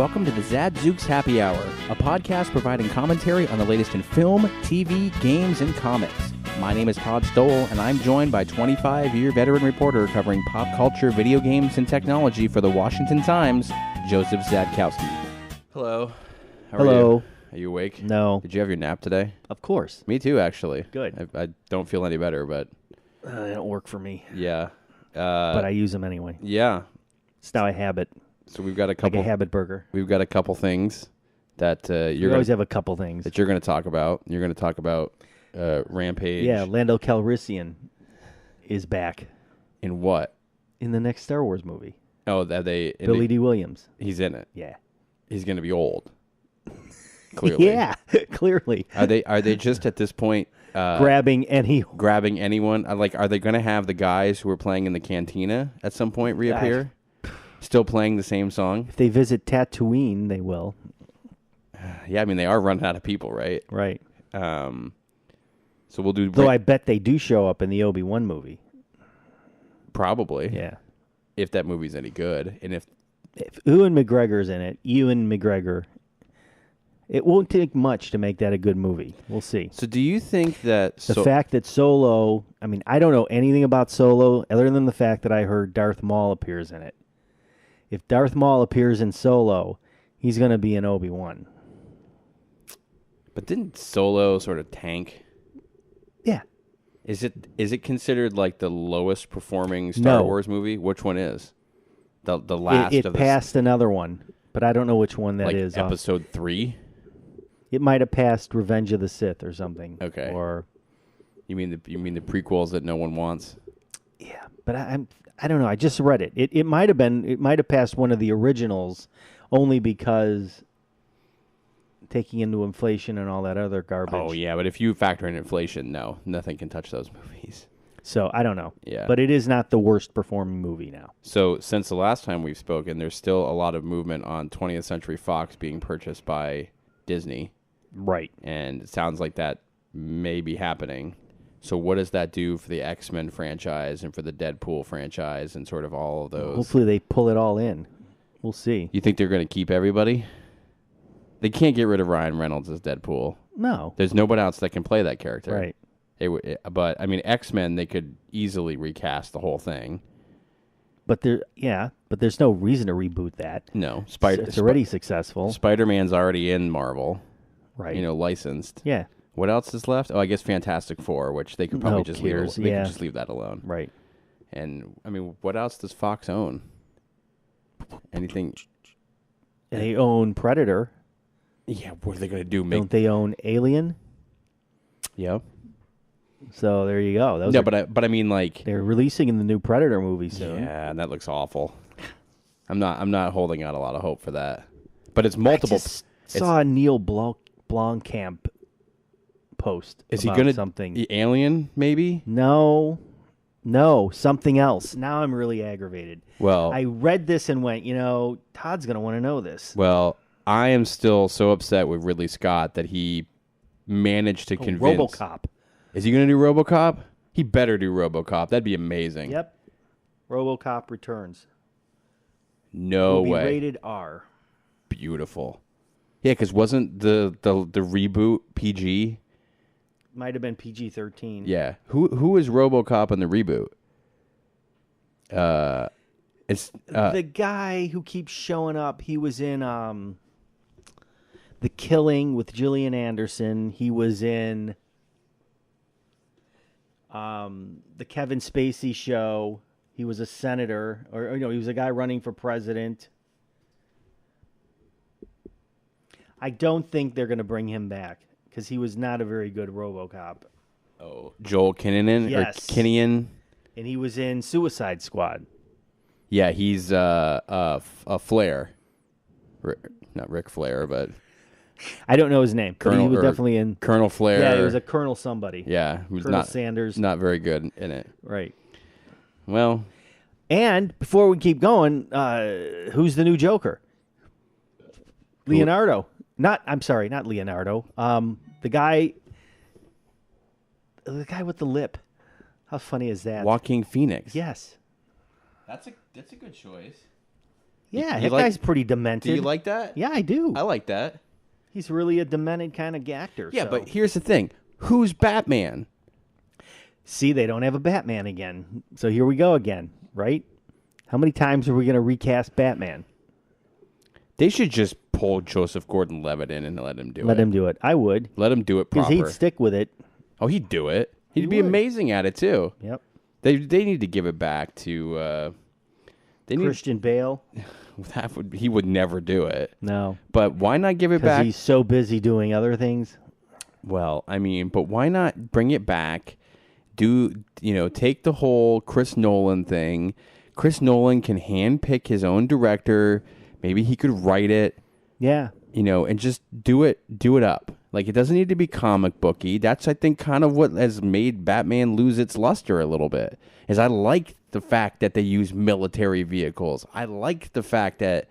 welcome to the Zadzooks Happy Hour, a podcast providing commentary on the latest in film, TV, games, and comics. My name is Todd Stoll, and I'm joined by 25-year veteran reporter covering pop culture, video games, and technology for the Washington Times, Joseph Zadkowski. Hello. How are you? Are you awake? No. Did you have your nap today? Of course. Me too, actually. Good. I don't feel any better, but... They don't work for me. Yeah. But I use them anyway. Yeah. It's now a habit. So we've got a couple... Like a habit burger. We've got a couple things that you always have a couple things. That you're going to talk about. You're going to talk about Rampage. Yeah, Lando Calrissian is back. In what? In the next Star Wars movie. Oh, that they... Billy D. Williams. He's in it. Yeah. He's going to be old. Clearly. Yeah, clearly. Are they just at this point... grabbing anyone? Like, are they going to have the guys who were playing in the cantina at some point reappear? Still playing the same song? If they visit Tatooine, they will. Yeah, I mean, they are running out of people, right? Right. So we'll do... Though I bet they do show up in the Obi-Wan movie. Probably. Yeah. If that movie's any good. And if Ewan McGregor's in it, Ewan McGregor... It won't take much to make that a good movie. We'll see. So do you think that... The fact that Solo... I mean, I don't know anything about Solo other than the fact that I heard Darth Maul appears in it. If Darth Maul appears in Solo, he's going to be in Obi-Wan. But didn't Solo sort of tank? Yeah. Is it considered like the lowest performing Star Wars movie? Which one is? The last it of passed another one, but I don't know which one that is. Episode 3? It might have passed Revenge of the Sith or something. Okay. Or you mean the prequels that no one wants? Yeah, but I don't know. I just read it. It might have passed one of the originals, only because taking into inflation and all that other garbage. Oh yeah, but if you factor in inflation, no, nothing can touch those movies. So I don't know. Yeah, but it is not the worst performing movie now. So since the last time we've spoken, there's still a lot of movement on 20th Century Fox being purchased by Disney. Right. And it sounds like that may be happening. So what does that do for the X-Men franchise and for the Deadpool franchise and sort of all of those? Hopefully they pull it all in. We'll see. You think they're going to keep everybody? They can't get rid of Ryan Reynolds as Deadpool. No. There's nobody else that can play that character. Right. But, I mean, X-Men, they could easily recast the whole thing. But there's no reason to reboot that. No. It's already successful. Spider-Man's already in Marvel. Right. Licensed. Yeah. What else is left? Oh, I guess Fantastic Four, which they could probably just leave. They could just leave that alone. Right. And I mean, what else does Fox own? Anything? They own Predator. Yeah. What are they going to do? Don't they own Alien? Yeah. So there you go. But I mean, like they're releasing in the new Predator movie soon. Yeah, and that looks awful. I'm not holding out a lot of hope for that. But it's multiple. I just saw a Neil Blomkamp post. Is he going to something? The Alien, maybe? No, something else. Now I'm really aggravated. Well, I read this and went, Todd's going to want to know this. Well, I am still so upset with Ridley Scott that he managed to convince. RoboCop. Is he going to do RoboCop? He better do RoboCop. That'd be amazing. Yep. RoboCop returns. No way. Will be rated R. Beautiful. Yeah, because wasn't the reboot PG? Might have been PG-13. Yeah. Who is RoboCop in the reboot? It's the guy who keeps showing up. He was in The Killing with Gillian Anderson. He was in the Kevin Spacey show. He was a senator, or he was a guy running for president. I don't think they're going to bring him back because he was not a very good RoboCop. Oh, Joel Kinnaman? Yes. Or Kinnaman? And he was in Suicide Squad. Yeah, he's a Flair. Not Ric Flair, but... I don't know his name, but he was definitely in... Colonel Flair. Yeah, he was a Colonel somebody. Yeah. Colonel Sanders. Not very good in it. Right. Well... And before we keep going, who's the new Joker? Leonardo. Not Leonardo. The guy with the lip. How funny is that? Joaquin Phoenix. Yes. That's a good choice. Yeah, You that like- guy's pretty demented. Do you like that? Yeah, I do. I like that. He's really a demented kind of actor. Yeah, so. but here's the thing. Who's Batman? See, they don't have a Batman again. So here we go again, right? How many times are we going to recast Batman? They should just pull Joseph Gordon-Levitt in and let him do it. Let him do it. I would. Let him do it Because proper. he'd stick with it. Oh, he'd do it. He'd He be would. amazing at it, too. Yep. They need to give it back to... Christian Bale? He would never do it. No. But why not give it Because back? he's so busy doing other things. Well, I mean, but why not bring it back? Take the whole Chris Nolan thing. Chris Nolan can handpick his own director. Maybe he could write it. Yeah. And just do it up. Like, it doesn't need to be comic booky. That's, I think, kind of what has made Batman lose its luster a little bit. Is I like the fact that they use military vehicles. I like the fact that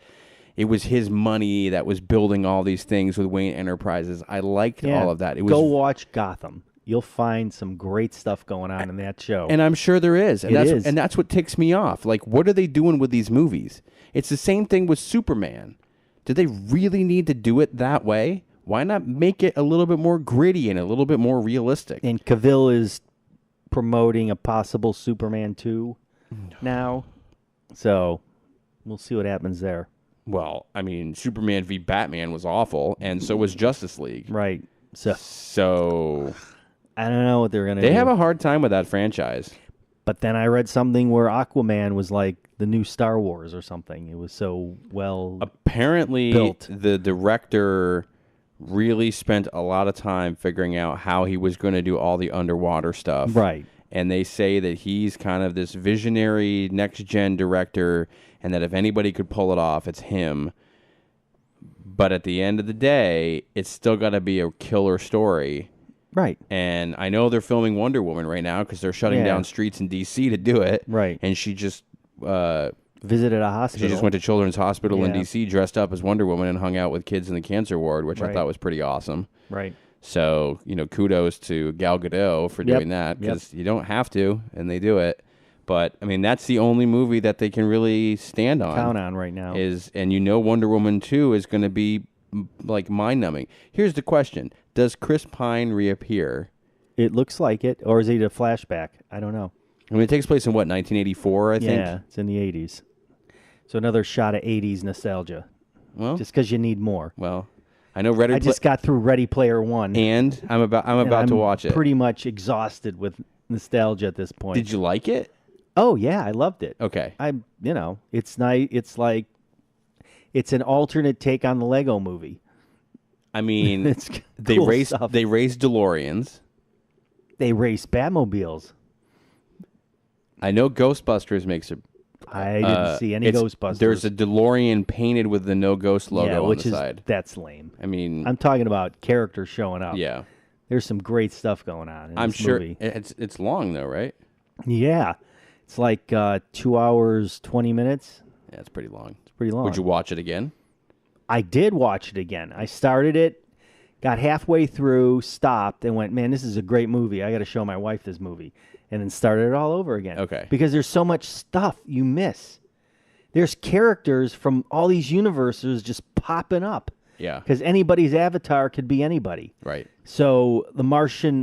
it was his money that was building all these things with Wayne Enterprises. I liked all of that. Go watch Gotham. You'll find some great stuff going on in that show. And I'm sure there is. And It that's what ticks me off. Like, what are they doing with these movies? It's the same thing with Superman. Do they really need to do it that way? Why not make it a little bit more gritty and a little bit more realistic? And Cavill is promoting a possible Superman 2 now. So we'll see what happens there. Well, I mean, Superman v. Batman was awful, and so was Justice League. Right. So I don't know what they're going to do. they have a hard time with that franchise. But then I read something where Aquaman was like the new Star Wars or something. It was so well Apparently, built. the director really spent a lot of time figuring out how he was going to do all the underwater stuff. Right. And they say that he's kind of this visionary next-gen director, and that if anybody could pull it off, it's him. But at the end of the day, it's still got to be a killer story. Right. And I know they're filming Wonder Woman right now because they're shutting down streets in D.C. to do it. Right. And she just... visited a hospital. She just went to Children's Hospital in Yeah. D.C., dressed up as Wonder Woman, and hung out with kids in the cancer ward, which I Right. thought was pretty awesome. Right. So, kudos to Gal Gadot for doing that, because you don't have to, and they do it. But, I mean, that's the only movie that they can really stand on. Count on right now. And Wonder Woman 2 is going to be, like, mind-numbing. Here's the question. Does Chris Pine reappear? It looks like it. Or is it a flashback? I don't know. I mean, it takes place in, 1984, I think? Yeah, it's in the 80s. So another shot of 80s nostalgia. Well, Just because you need more. well, I know I just got through Ready Player One. and I'm about to watch it. Pretty much exhausted with nostalgia at this point. Did you like it? Oh yeah, I loved it. Okay. It's nice. It's like it's an alternate take on the Lego Movie. I mean, It's they cool race stuff. they race DeLoreans. They race Batmobiles. I know Ghostbusters makes a. I didn't see any Ghostbusters. There's a DeLorean painted with the No Ghost logo on which the is side. that's lame. I mean, I'm talking about characters showing up. yeah, There's some great stuff going on in I'm this sure movie. it's long though, right? Yeah. It's like 2 hours, 20 minutes. Yeah, it's pretty long. It's pretty long. Would you watch it again? I did watch it again. I started it, got halfway through, stopped, and went, man, this is a great movie. I got to show my wife this movie. And then started it all over again. Okay. Because there's so much stuff you miss. There's characters from all these universes just popping up. Yeah. Because anybody's avatar could be anybody. Right. So the Martian,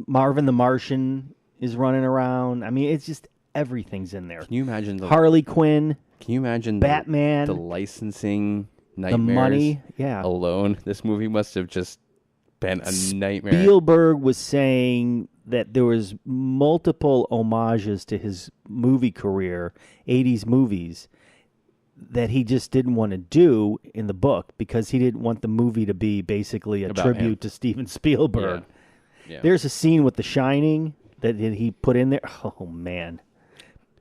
Marvin the Martian is running around. I mean, it's just everything's in there. Can you imagine Harley Quinn, Can you imagine Batman, the licensing the nightmares money. Yeah. alone? This movie must have just been a nightmare. Spielberg was saying that there was multiple homages to his movie career, 80s movies, that he just didn't want to do in the book because he didn't want the movie to be basically a About tribute him. to Steven Spielberg. Yeah. There's a scene with The Shining that he put in there. Oh, man.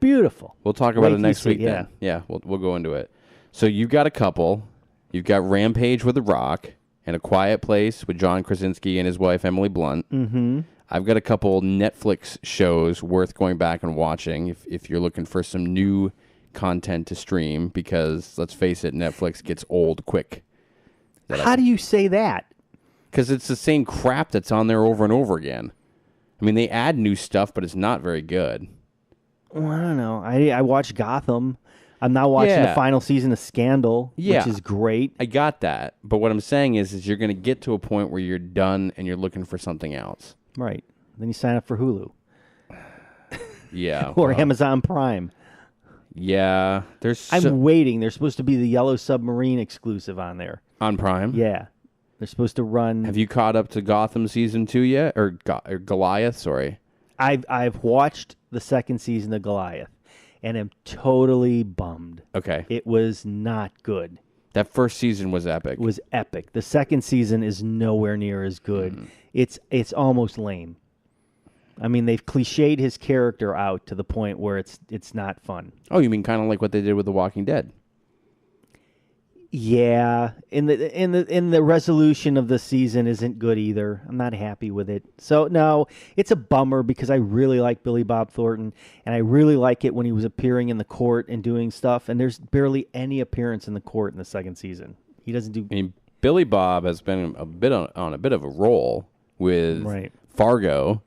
Beautiful. We'll talk about Wait it next till you week see- then. Yeah, we'll go into it. So you've got a couple. You've got Rampage with The Rock and A Quiet Place with John Krasinski and his wife Emily Blunt. Mm-hmm. I've got a couple Netflix shows worth going back and watching if you're looking for some new content to stream, because let's face it, Netflix gets old quick. How do you say that? Because it's the same crap that's on there over and over again. I mean, they add new stuff, but it's not very good. Well, I don't know. I watched Gotham. I'm now watching the final season of Scandal, which is great. I got that. But what I'm saying is you're going to get to a point where you're done and you're looking for something else. Right. Then you sign up for Hulu. Yeah. Or Amazon Prime. Yeah. I'm waiting. There's supposed to be the Yellow Submarine exclusive on there. On Prime? Yeah. They're supposed to run... Have you caught up to Gotham Season 2 yet? Or Goliath, sorry. I've watched the second season of Goliath, and I'm totally bummed. Okay. It was not good. That first season was epic. It was epic. The second season is nowhere near as good. It's almost lame. I mean, they've cliched his character out to the point where it's not fun. Oh, you mean kind of like what they did with The Walking Dead? Yeah, in the resolution of the season isn't good either. I'm not happy with it. So no, it's a bummer because I really like Billy Bob Thornton, and I really like it when he was appearing in the court and doing stuff. And there's barely any appearance in the court in the second season. He doesn't do. I mean, Billy Bob has been a bit on a bit of a roll with Fargo.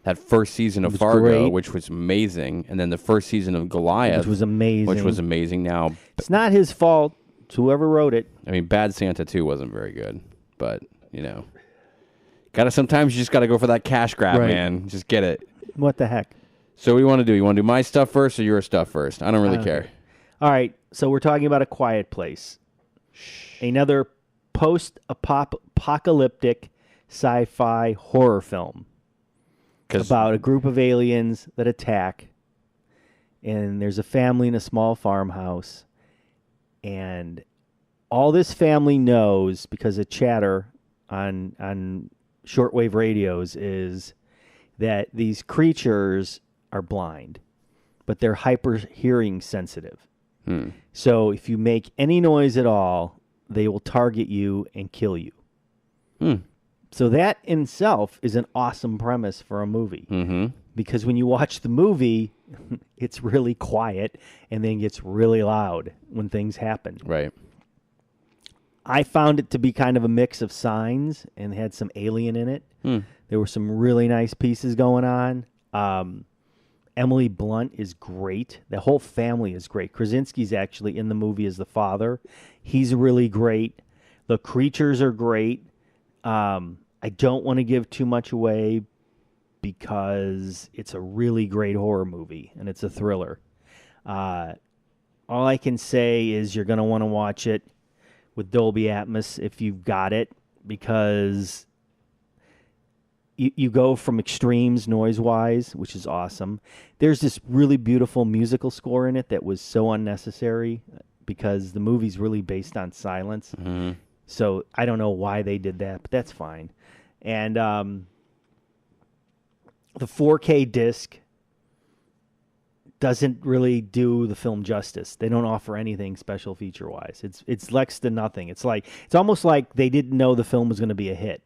That first season of Fargo, which was amazing, and then the first season of Goliath, which was amazing. Now it's not his fault. It's whoever wrote it. I mean, Bad Santa 2 wasn't very good, but, sometimes you just got to go for that cash grab, man. Just get it. What the heck? So what do you want to do? You want to do my stuff first or your stuff first? I don't really care. All right, so we're talking about A Quiet Place. Another post-apocalyptic sci-fi horror film about a group of aliens that attack, and there's a family in a small farmhouse. And all this family knows, because of chatter on shortwave radios, is that these creatures are blind, but they're hyper hearing sensitive. So if you make any noise at all, they will target you and kill you. So that in itself is an awesome premise for a movie. Because when you watch the movie, it's really quiet and then gets really loud when things happen. Right. I found it to be kind of a mix of Signs and had some Alien in it. There were some really nice pieces going on. Emily Blunt is great. The whole family is great. Krasinski's actually in the movie as the father. He's really great. The creatures are great. I don't want to give too much away, because it's a really great horror movie, and it's a thriller. All I can say is you're going to want to watch it with Dolby Atmos if you've got it, because you go from extremes noise-wise, which is awesome. There's this really beautiful musical score in it that was so unnecessary, because the movie's really based on silence. So I don't know why they did that, but that's fine. And the 4K disc doesn't really do the film justice. They don't offer anything special feature-wise. It's next to nothing. It's almost like they didn't know the film was going to be a hit,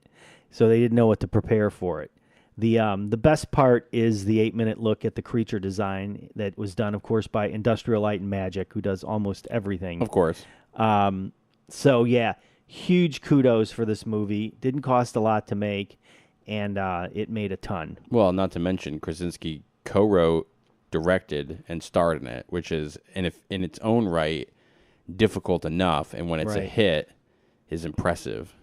so they didn't know what to prepare for it. The best part is the 8-minute look at the creature design that was done, of course, by Industrial Light and Magic, who does almost everything. Of course. So yeah, huge kudos for this movie. Didn't cost a lot to make. And it made a ton. Well, not to mention Krasinski co-wrote, directed, and starred in it, which is, in its own right, difficult enough. And when it's a hit, is impressive.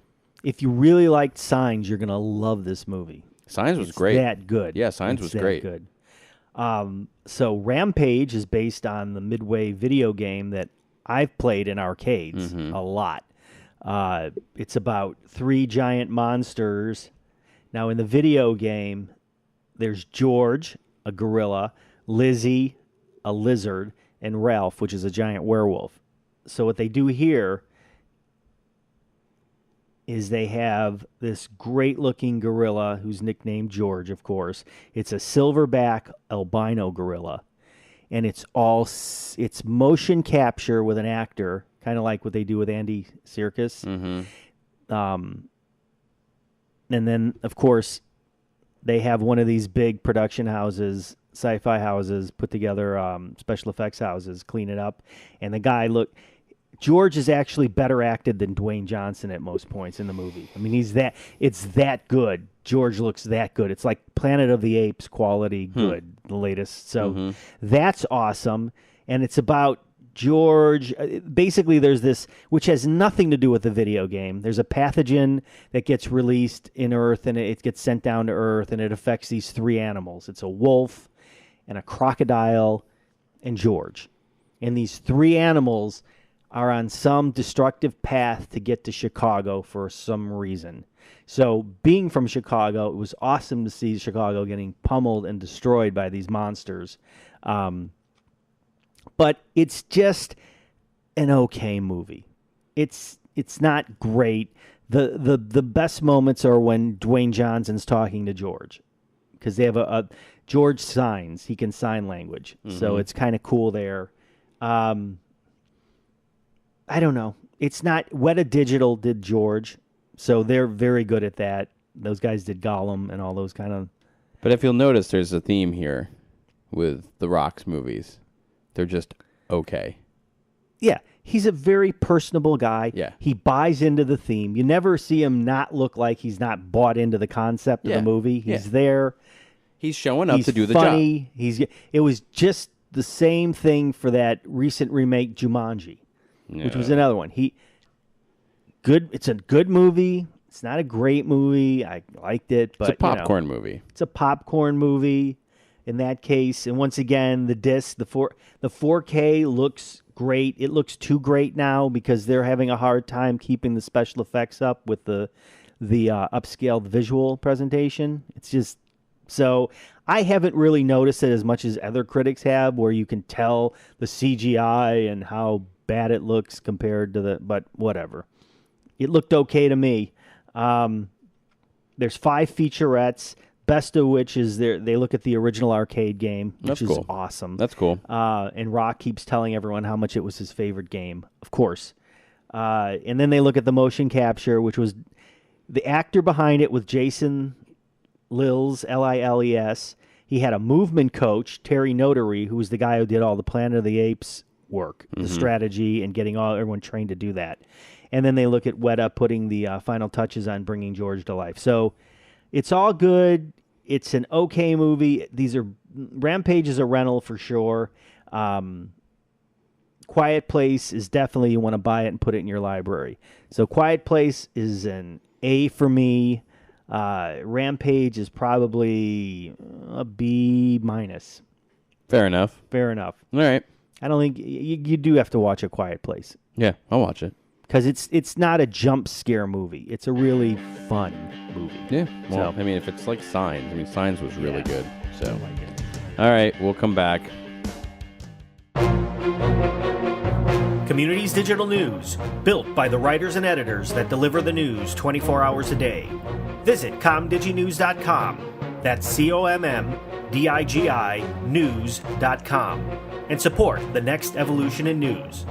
If you really liked Signs, you're going to love this movie. Signs was great. That good. Yeah, Signs was great. Good. So Rampage is based on the Midway video game that I've played in arcades a lot. It's about 3 giant monsters. Now, in the video game, there's George, a gorilla, Lizzie, a lizard, and Ralph, which is a giant werewolf. So what they do here is they have this great-looking gorilla who's nicknamed George, of course. It's a silverback albino gorilla, and it's motion capture with an actor, kind of like what they do with Andy Serkis. And then, of course, they have one of these big production houses, sci-fi houses, put together special effects houses, clean it up. And the guy, George is actually better acted than Dwayne Johnson at most points in the movie. I mean, it's that good. George looks that good. It's like Planet of the Apes quality good, the latest. So that's awesome. And it's about George, basically there's this, which has nothing to do with the video game. There's a pathogen that gets released in Earth, and it gets sent down to Earth, and it affects these 3 animals. It's a wolf and a crocodile and George. And these 3 animals are on some destructive path to get to Chicago for some reason. So being from Chicago, it was awesome to see Chicago getting pummeled and destroyed by these monsters. But it's just an okay movie. It's not great. The best moments are when Dwayne Johnson's talking to George, because they have George signs. He can sign language, so it's kind of cool there. I don't know. It's not Weta Digital did George, so they're very good at that. Those guys did Gollum and all those kind of. But if you'll notice, there's a theme here with the Rock's movies. They're just okay. Yeah, he's a very personable guy. Yeah. He buys into the theme. You never see him not look like he's not bought into the concept of the movie. He's there. He's showing up to do the funny. job. It was just the same thing for that recent remake Jumanji, which was another one. It's a good movie. It's not a great movie. I liked it, but it's a popcorn movie. It's a popcorn movie. In that case, and once again, the disc, the 4K looks great. It looks too great now because they're having a hard time keeping the special effects up with the upscaled visual presentation. It's just so I haven't really noticed it as much as other critics have, where you can tell the CGI and how bad it looks compared to but whatever. It looked okay to me. There's 5 featurettes. Best of which is they look at the original arcade game, which is awesome. That's cool. And Rock keeps telling everyone how much it was his favorite game, of course. And then they look at the motion capture, which was the actor behind it with Jason Liles, Liles. He had a movement coach, Terry Notary, who was the guy who did all the Planet of the Apes work, the strategy, and getting everyone trained to do that. And then they look at Weta putting the final touches on bringing George to life. So it's all good. It's an okay movie. Rampage is a rental for sure. Quiet Place is definitely, you want to buy it and put it in your library. So Quiet Place is an A for me. Rampage is probably a B-. Fair enough. All right. I don't think you do have to watch A Quiet Place. Yeah, I'll watch it. Because it's not a jump scare movie. It's a really fun movie. Yeah. Well, I mean, if it's like Signs, Signs was really good. So, all right, we'll come back. Communities Digital News, built by the writers and editors that deliver the news 24 hours a day. Visit comdiginews.com. That's COMMDIGI news.com. And support the next evolution in news.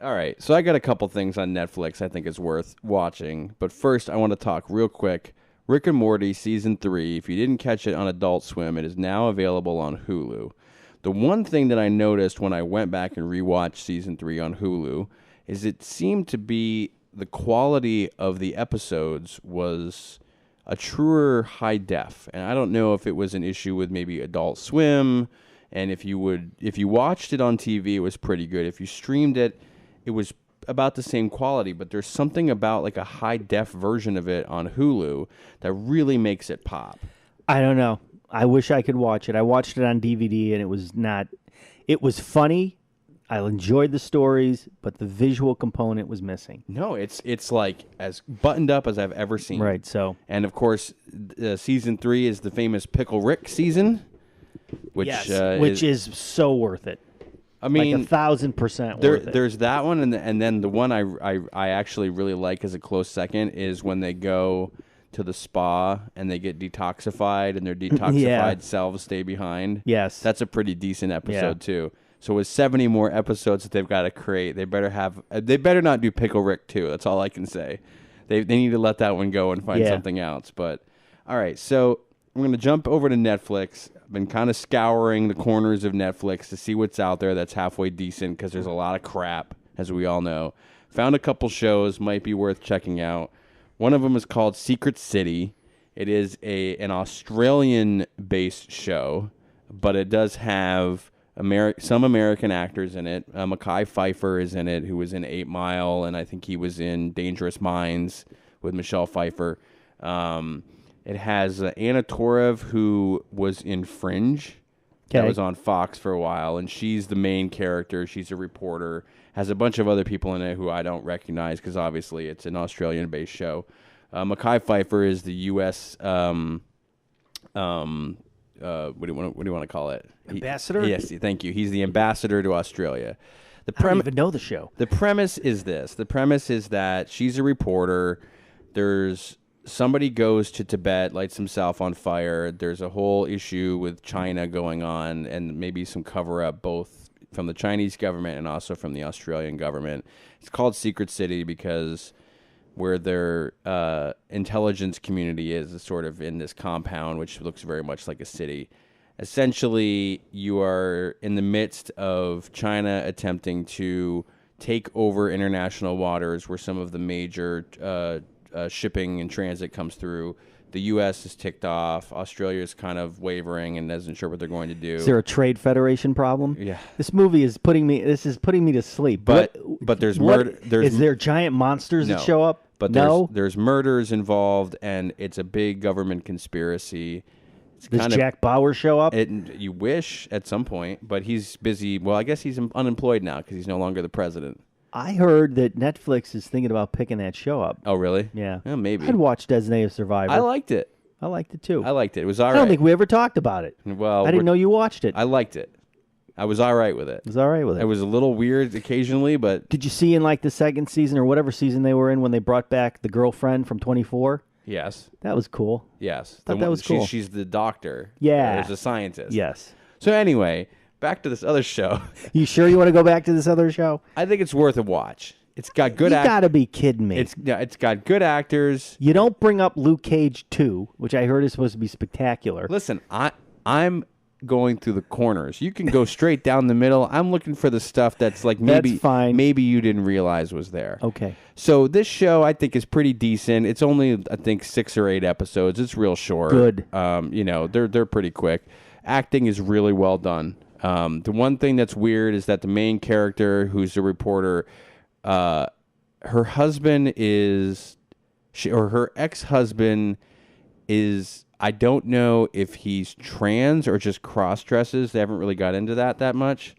All right, so I got a couple things on Netflix I think is worth watching. But first, I want to talk real quick. Rick and Morty Season 3, if you didn't catch it on Adult Swim, it is now available on Hulu. The one thing that I noticed when I went back and rewatched Season 3 on Hulu is it seemed to be the quality of the episodes was a truer high def. And I don't know if it was an issue with maybe Adult Swim, and if you watched it on TV, it was pretty good. If you streamed it, it was about the same quality, but there's something about like a high def version of it on Hulu that really makes it pop. I don't know. I wish I could watch it. I watched it on DVD and it was funny. I enjoyed the stories, but the visual component was missing. No, it's like as buttoned up as I've ever seen. Right, so. And of course, Season 3 is the famous Pickle Rick season, which is so worth it. I mean, like 1,000% worth it. There's that one, and then the one I actually really like as a close second is when they go to the spa and they get detoxified, and their detoxified selves stay behind. Yes, that's a pretty decent episode too. So with 70 more episodes that they've got to create, they better not do Pickle Rick 2. That's all I can say. They need to let that one go and find something else. But all right, so I'm going to jump over to Netflix. I've been kind of scouring the corners of Netflix to see what's out there that's halfway decent because there's a lot of crap, as we all know. Found a couple shows might be worth checking out. One of them is called Secret City. It is an Australian-based show, but it does have some American actors in it. Mekhi Phifer is in it, who was in 8 Mile, and I think he was in Dangerous Minds with Michelle Pfeiffer. It has Anna Torv, who was in Fringe. That was on Fox for a while, and she's the main character. She's a reporter. Has a bunch of other people in it who I don't recognize because obviously it's an Australian-based show. Mekhi Phifer is the U.S. What do you want to call it? Ambassador? Yes, thank you. He's the ambassador to Australia. I don't even know the show. The premise is this. The premise is that she's a reporter. There's somebody goes to Tibet, lights himself on fire. There's a whole issue with China going on and maybe some cover-up both from the Chinese government and also from the Australian government. It's called Secret City because where their intelligence community is sort of in this compound, which looks very much like a city. Essentially, you are in the midst of China attempting to take over international waters where some of the major shipping and transit comes through. The U.S. is ticked off. Australia is kind of wavering and isn't sure what they're going to do. Is there a trade federation problem? Yeah. This movie is putting me to sleep. But there's murder. Is there giant monsters that show up? But there's murders involved, and it's a big government conspiracy. Does Jack Bauer show up? You wish at some point, but he's busy. Well, I guess he's unemployed now because he's no longer the president. I heard that Netflix is thinking about picking that show up. Oh, really? Yeah. Maybe. I'd watch Designated Survivor. I liked it. I liked it, too. I liked it. It was all right. I don't think we ever talked about it. Well, I didn't know you watched it. I liked it. I was all right with it. It was all right with it. It was a little weird occasionally, but... Did you see in like the second season or whatever season they were in when they brought back the girlfriend from 24? Yes. That was cool. Yes. Thought that was cool. She's the doctor. Yeah. There's a scientist. Yes. So anyway, back to this other show. You sure you want to go back to this other show? I think it's worth a watch. It's got good actors. You gotta be kidding me. It's got good actors. You don't bring up Luke Cage 2, which I heard is supposed to be spectacular. Listen, I'm going through the corners. You can go straight down the middle. I'm looking for the stuff that's like maybe that's fine. Maybe you didn't realize was there. Okay. So this show I think is pretty decent. It's only I think 6 or 8 episodes. It's real short. Good. They're pretty quick. Acting is really well done. The one thing that's weird is that the main character, who's a reporter, her husband is, her ex-husband is, I don't know if he's trans or just cross-dresses. They haven't really got into that much.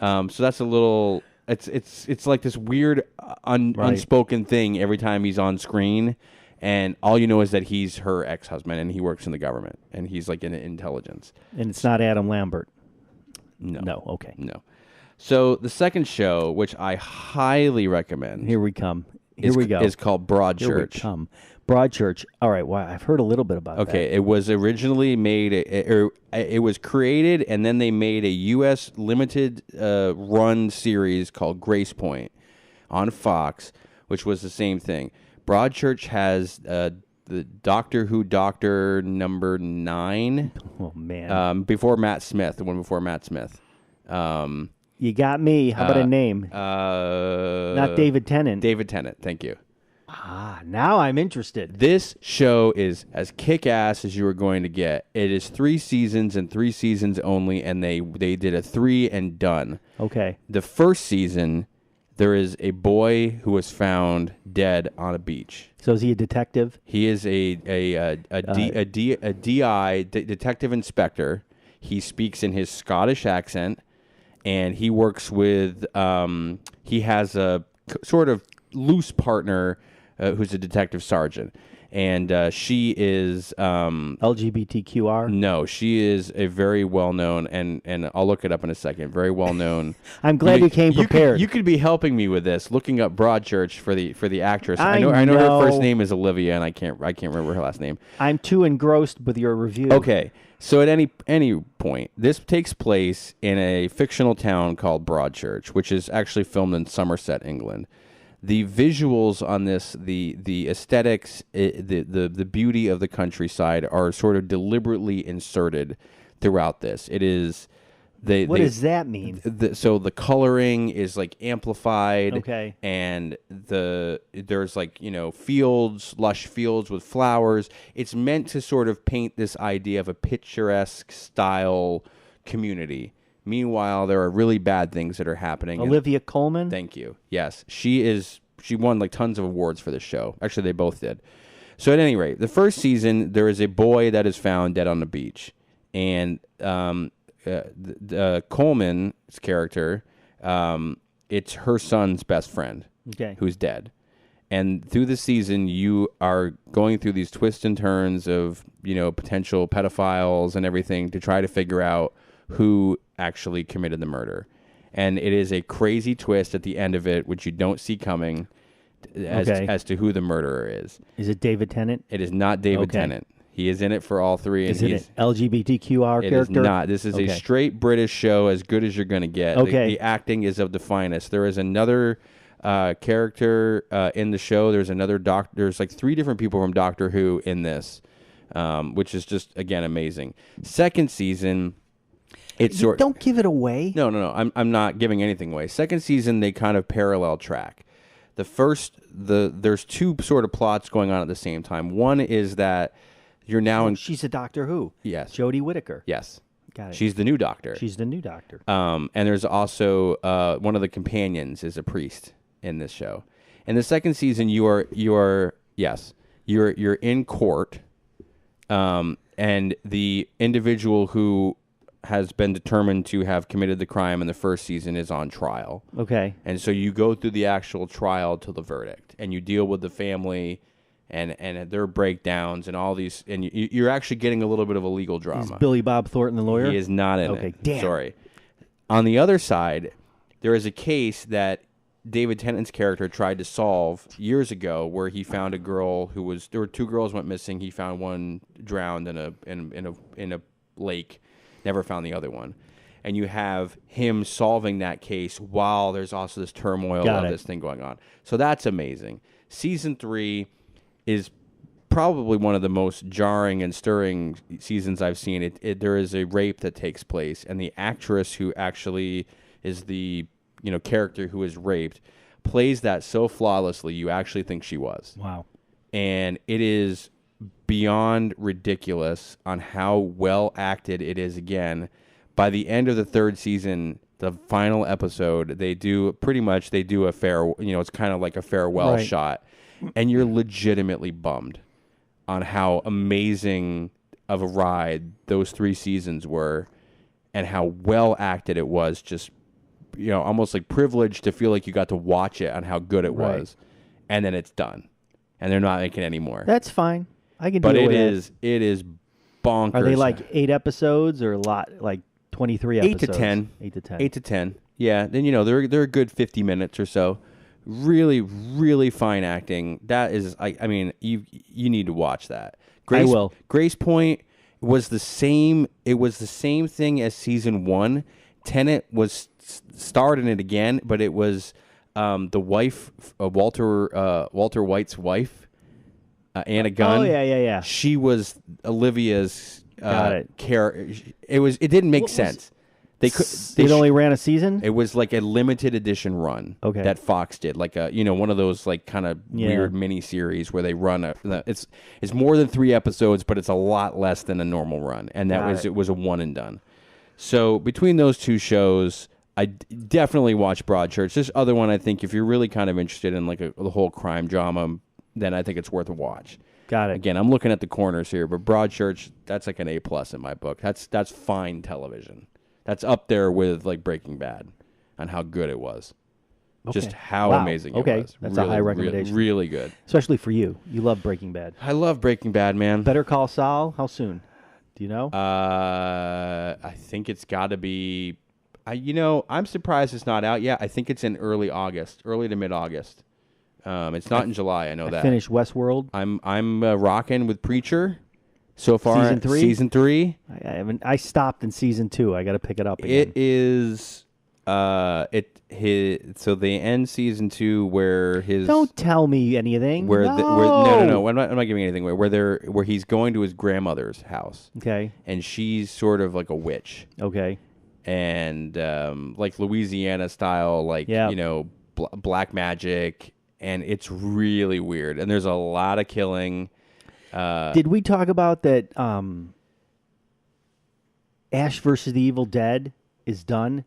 So that's a little, it's like this weird unspoken thing every time he's on screen. And all you know is that he's her ex-husband and he works in the government and he's like in intelligence. And it's not Adam Lambert. No. No, okay. No. So the second show, which I highly recommend. Here we come. Here we go. Is called Broadchurch. Here we come. Broadchurch. All right. Well, I've heard a little bit about that. Okay. It was originally made, it was created, and then they made a U.S. limited run series called Grace Point on Fox, which was the same thing. Broadchurch has the Doctor Who Doctor number 9. Oh, man. Before Matt Smith, the one before Matt Smith. You got me. How about a name? Not David Tennant. David Tennant, thank you. Now I'm interested. This show is as kick-ass as you are going to get. It is 3 seasons and 3 seasons only, and they did a 3 and done. Okay. The first season, there is a boy who was found dead on a beach. So is he a detective? He is a DI, detective inspector. He speaks in his Scottish accent. And he works with, he has a sort of loose partner who's a detective sergeant. And she is... LGBTQR? No, she is a very well-known, and I'll look it up in a second, very well-known... I'm glad you came prepared. You could be helping me with this, looking up Broadchurch for the actress. I know her first name is Olivia, and I can't remember her last name. I'm too engrossed with your review. Okay. So at any point, this takes place in a fictional town called Broadchurch, which is actually filmed in Somerset, England. The visuals on this, the aesthetics, the beauty of the countryside are sort of deliberately inserted throughout this. It is... What does that mean? So the coloring is like amplified, okay, and there's like fields, lush fields with flowers. It's meant to sort of paint this idea of a picturesque style community, Meanwhile, there are really bad things that are happening. Olivia Colman. Thank you. Yes, she won like tons of awards for this show. Actually, they both did. So at any rate, the first season, there is a boy that is found dead on the beach, and Colman's character, it's her son's best friend, who's dead. And through the season, you are going through these twists and turns of, potential pedophiles and everything to try to figure out who actually committed the murder. And it is a crazy twist at the end of it, which you don't see coming as to who the murderer is. Is it David Tennant? It is not David Tennant. He is in it for all three. Is it an LGBTQR character? It is not. This is a straight British show, as good as you're going to get. Okay. The acting is of the finest. There is another character in the show. There's another doctor. There's like 3 different people from Doctor Who in this, which is just, again, amazing. Second season, don't give it away. No. I'm not giving anything away. Second season, they kind of parallel track. There's 2 sort of plots going on at the same time. One is that you're now she's a Doctor Who. Yes. Jodie Whittaker. Yes. Got it. She's the new doctor. And there's also one of the companions is a priest in this show. In the second season, you're in court, and the individual who has been determined to have committed the crime in the first season is on trial. Okay. And so you go through the actual trial to the verdict, and you deal with the family and their breakdowns and all these, and you're actually getting a little bit of a legal drama. Is Billy Bob Thornton the lawyer? He is not in it. Okay, damn. Sorry. On the other side, there is a case that David Tennant's character tried to solve years ago, where he found a girl there were 2 girls went missing. He found one drowned in a lake, never found the other one. And you have him solving that case while there's also this turmoil this thing going on. So that's amazing. Season 3 is probably one of the most jarring and stirring seasons I've seen. There is a rape that takes place, and the actress who actually is the character who is raped plays that so flawlessly you actually think she was. Wow. And it is beyond ridiculous on how well acted it is. Again, by the end of the 3rd season, the final episode, they do a fair, it's kind of like a farewell shot, and you're legitimately bummed on how amazing of a ride those 3 seasons were and how well acted it was. Just, almost like privileged to feel like you got to watch it on how good it was. And then it's done. And they're not making any more. That's fine. I can deal with it. It is bonkers. Are they like 8 episodes or a lot, like 23 episodes? 8 to 10. 8 to 10. 8 to 10. Yeah. Then, they're a good 50 minutes or so. Really, really fine acting. That is, I mean, you need to watch that. I will. Grace Point was the same. It was the same thing as season 1. Tennant was starred in it again, but it was the wife, Walter White's wife, Anna Gunn. Oh yeah. She was Olivia's character. It didn't make sense. It only ran a season? It was like a limited edition run that Fox did, like one of those like kind of weird mini series where they run it's more than 3 episodes, but it's a lot less than a normal run, and it was a one and done. So between those 2 shows, I definitely watch Broadchurch. This other one, I think, if you're really kind of interested in like the whole crime drama, then I think it's worth a watch. Got it. Again, I'm looking at the corners here, but Broadchurch, that's like an A+ in my book. That's fine television. That's up there with like Breaking Bad on how good it was. Okay. Just how amazing it was. That's a high recommendation. Really good. Especially for you. You love Breaking Bad. I love Breaking Bad, man. Better Call Saul? How soon? Do you know? I think it's got to be... I'm surprised it's not out yet. I think it's in early to mid-August. It's not in July, I know that. Finished Westworld? I'm rocking with Preacher. So far, Season 3. I stopped in season 2. I got to pick it up again. It is. So they end season 2 where his. Don't tell me anything. No. I'm not giving anything away. Where he's going to his grandmother's house. Okay. And she's sort of like a witch. Okay. And like Louisiana style, like black magic, and it's really weird. And there's a lot of killing. Did we talk about that Ash versus the Evil Dead is done.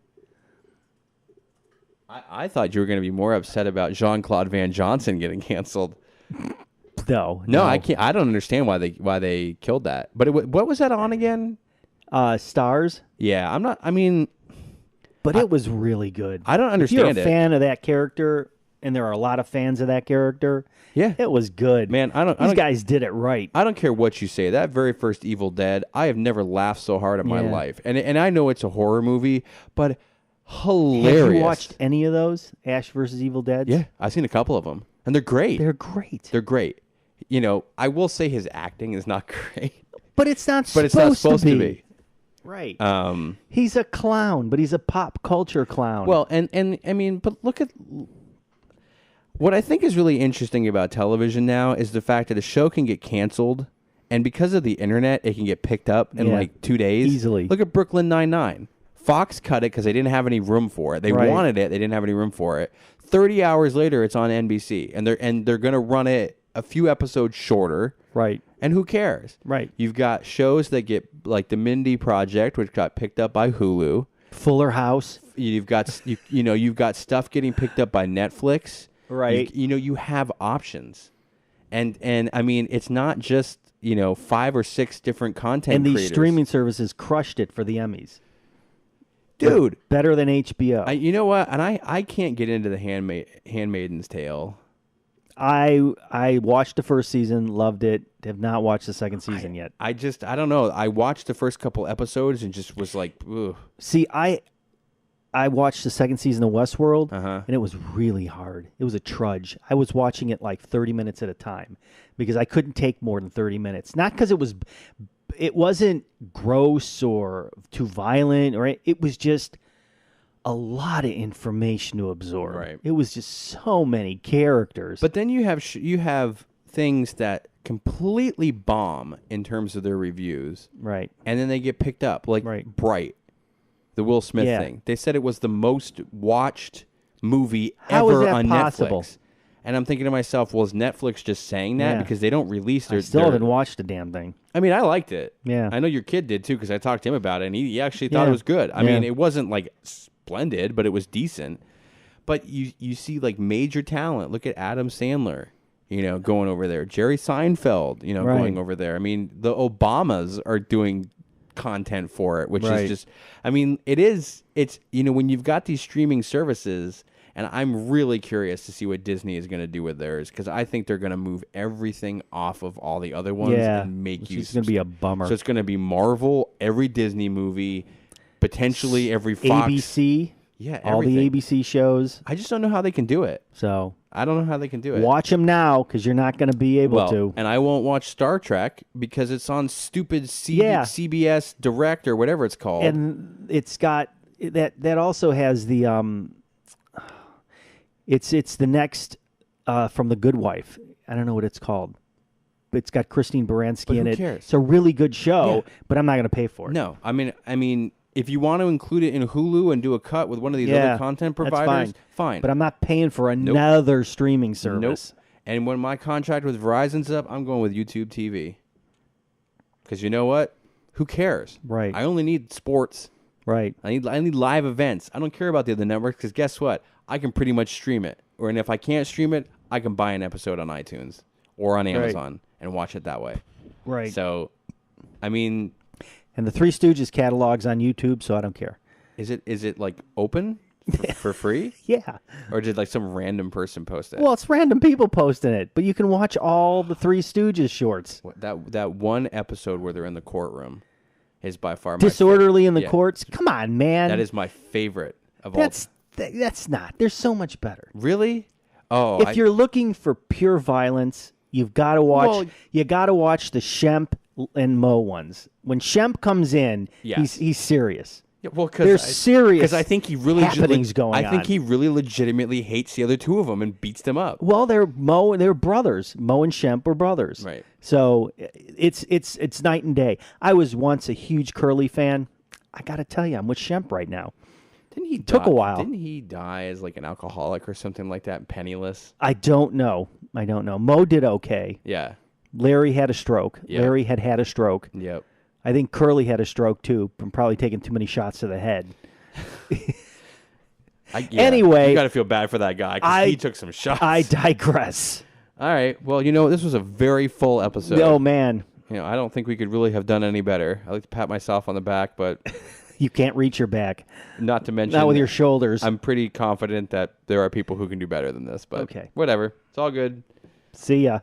I thought you were going to be more upset about Jean-Claude Van Johnson getting canceled. No, I can't. I don't understand why they killed that. But what was that on again? Stars. Yeah, I'm not. I mean, but it was really good. I don't understand it. If you're a fan of that character, and there are a lot of fans of that character, yeah, it was good. Man, These guys did it right. I don't care what you say. That very first Evil Dead, I have never laughed so hard in my life. And I know it's a horror movie, but hilarious. Have you watched any of those Ash versus Evil Dead? Yeah, I've seen a couple of them, and they're great. They're great. They're great. You know, I will say his acting is not great, but it's not. But it's not supposed to be. Right. He's a clown, but he's a pop culture clown. Well, and I mean, but look at what I think is really interesting about television now is the fact that a show can get canceled, and because of the internet, it can get picked up in like 2 days easily. Look at Brooklyn Nine-Nine. Fox cut it because they didn't have any room for it. They wanted it, they didn't have any room for it. 30 hours later, it's on NBC, and they're going to run it a few episodes shorter. Right. And who cares? Right. You've got shows that get like the Mindy Project, which got picked up by Hulu. Fuller House. You've got you've got stuff getting picked up by Netflix. Right. You have options, and I mean it's not just 5 or 6 different content. And these creators. streaming services crushed it for the Emmys. Dude, better than HBO. You know what? And I can't get into the Handmaiden's Tale. I watched the first season, loved it. Have not watched the second season yet. I don't know. I watched the first couple episodes and just was like, ugh. See, I watched the second season of Westworld, and it was really hard. It was a trudge. I was watching it like 30 minutes at a time because I couldn't take more than 30 minutes. Not because it wasn't gross or too violent, or it was just a lot of information to absorb. Right. It was just so many characters. But then you have things that completely bomb in terms of their reviews. Right. And then they get picked up, like Bright, the Will Smith thing. They said it was the most watched movie ever on Netflix. And I'm thinking to myself, well, is Netflix just saying that because they don't release their... I still haven't watched the damn thing. I mean, I liked it. Yeah. I know your kid did too because I talked to him about it, and he actually thought it was good. I mean, it wasn't like splendid, but it was decent. But you see like major talent. Look at Adam Sandler, going over there. Jerry Seinfeld, going over there. I mean, the Obamas are doing content for it, which is just... I mean, it's when you've got these streaming services... And I'm really curious to see what Disney is going to do with theirs because I think they're going to move everything off of all the other ones and make you. It's going to be a bummer. So it's going to be Marvel, every Disney movie, potentially every Fox. ABC. Yeah, all the ABC shows. I just don't know how they can do it. So I don't know how they can do it. Watch them now because you're not going to be able to. And I won't watch Star Trek because it's on stupid CBS Direct or whatever it's called. And it's got that also has the It's the next from The Good Wife. I don't know what it's called. It's got Christine Baranski in it. Who cares? It's a really good show, but I'm not going to pay for it. No, I mean, if you want to include it in Hulu and do a cut with one of these other content providers, fine. But I'm not paying for another streaming service. Nope. And when my contract with Verizon's up, I'm going with YouTube TV. Because you know what? Who cares? Right. I only need sports. Right. I need live events. I don't care about the other networks because guess what? I can pretty much stream it. And if I can't stream it, I can buy an episode on iTunes or on Amazon and watch it that way. Right. So, I mean... And the Three Stooges catalog's on YouTube, so I don't care. Is it like open for free? Yeah. Or did like some random person post it? Well, it's random people posting it, but you can watch all the Three Stooges shorts. That one episode where they're in the courtroom is by far my Disorderly in the courts? Come on, man. That is my favorite of all. That's not. There's so much better. Really? Oh, if you're looking for pure violence, you've got to watch. Well, you got to watch the Shemp and Mo ones. When Shemp comes in, he's serious. Yeah, well, they're serious. Because I think he really happenings going on. I think he really legitimately hates the other two of them and beats them up. Well, they're brothers. Mo and Shemp were brothers. Right. So it's night and day. I was once a huge Curly fan. I got to tell you, I'm with Shemp right now. Took a while. Didn't he die as like an alcoholic or something like that, penniless? I don't know. Mo did okay. Yeah. Larry had a stroke. Yep. Larry had a stroke. Yep. I think Curly had a stroke too from probably taking too many shots to the head. Anyway, you got to feel bad for that guy because he took some shots. I digress. All right. Well, this was a very full episode. Oh, man. I don't think we could really have done any better. I like to pat myself on the back, but you can't reach your back. Not to mention, not with your shoulders. I'm pretty confident that there are people who can do better than this, but okay. Whatever. It's all good. See ya.